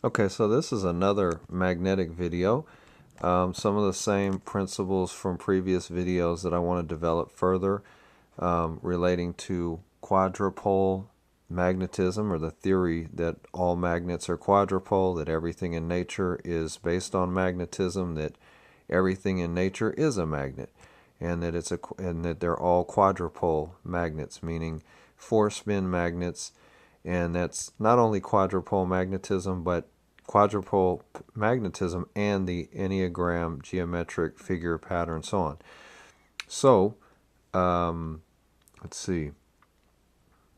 Okay, so this is another magnetic video. Some of the same principles from previous videos that I want to develop further relating to quadrupole magnetism, or the theory that all magnets are quadrupole, that everything in nature is based on magnetism, that everything in nature is a magnet, and that they're all quadrupole magnets, meaning four-spin magnets. And that's not only quadrupole magnetism, but quadrupole magnetism and the Enneagram geometric figure pattern, so on. So, let's see.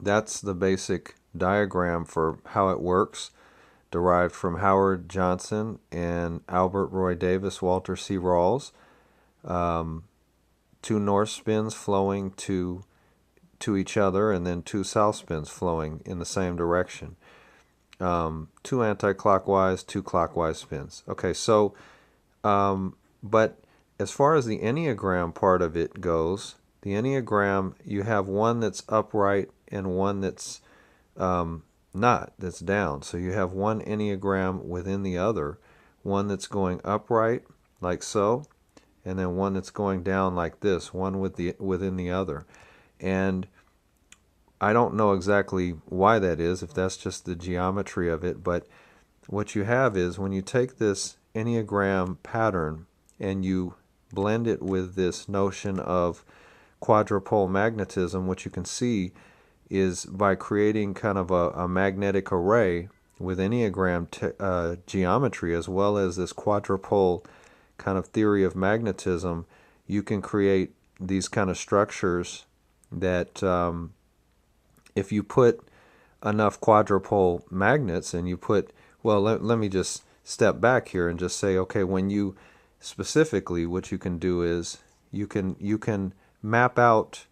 That's the basic diagram for how it works, derived from Howard Johnson and Albert Roy Davis, Walter C. Rawls. Two north spins flowing to each other, and then two south spins flowing in the same direction. Two anti-clockwise, two clockwise spins. Okay, so, but as far as the Enneagram part of it goes, the Enneagram, you have one that's upright and one that's not, that's down. So you have one Enneagram within the other, one that's going upright, like so, and then one that's going down like this, one within the other. And I don't know exactly why that is, if that's just the geometry of it, but what you have is when you take this Enneagram pattern and you blend it with this notion of quadrupole magnetism, what you can see is by creating kind of a magnetic array with Enneagram geometry, as well as this quadrupole kind of theory of magnetism, you can create these kind of structures that if you put enough quadrupole magnets and you put, well, let me just step back here and just say, okay, when you specifically, what you can do is you can map out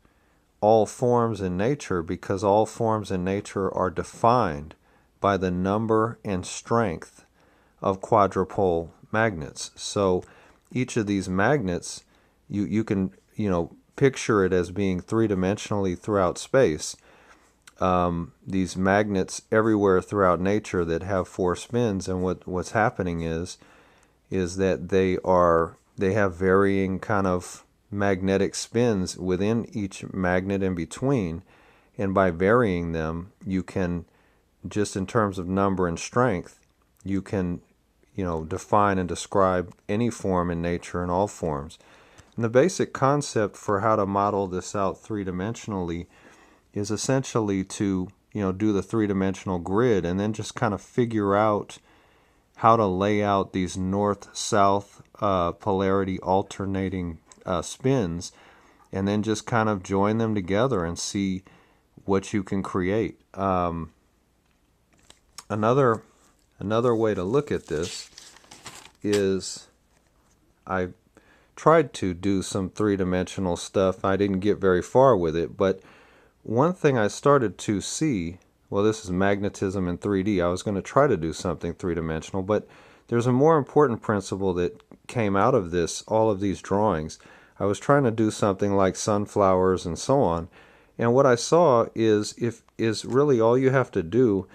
all forms in nature, because all forms in nature are defined by the number and strength of quadrupole magnets. So each of these magnets, you can picture it as being three-dimensionally throughout space. These magnets everywhere throughout nature that have four spins, and what's happening is that they have varying kind of magnetic spins within each magnet in between, and by varying them, you can, just in terms of number and strength, you can define and describe any form in nature and all forms. And the basic concept for how to model this out three-dimensionally is essentially to do the three-dimensional grid and then just kind of figure out how to lay out these north-south polarity alternating spins, and then just kind of join them together and see what you can create. Another way to look at this is, I tried to do some three-dimensional stuff. I didn't get very far with it, but one thing I started to see, well, this is magnetism in 3D. I was going to try to do something three-dimensional, but there's a more important principle that came out of this, all of these drawings. I was trying to do something like sunflowers and so on, and what I saw is really all you have to do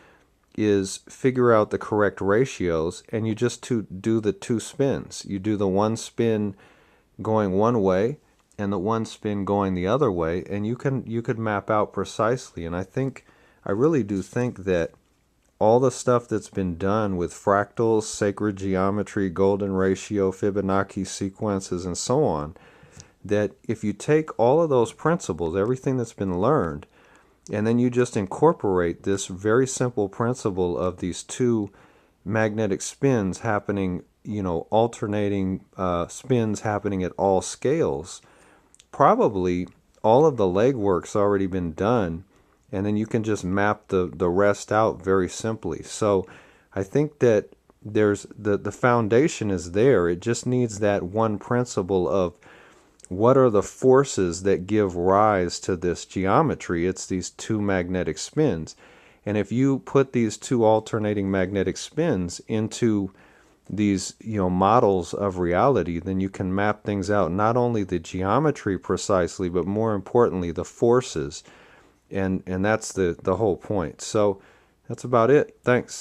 is figure out the correct ratios, and you just do the two spins. You do the one spin going one way and the one spin going the other way, and you could map out precisely. And I really do think that all the stuff that's been done with fractals, sacred geometry, golden ratio, Fibonacci sequences, and so on, that if you take all of those principles, everything that's been learned, and then you just incorporate this very simple principle of these two magnetic spins happening, alternating spins happening at all scales, probably all of the legwork's already been done, and then you can just map the rest out very simply. So I think that there's the foundation is there. It just needs that one principle of what are the forces that give rise to this geometry. It's these two magnetic spins. And if you put these two alternating magnetic spins into these models of reality, then you can map things out, not only the geometry precisely, but more importantly the forces, and that's the whole point. So that's about it. Thanks.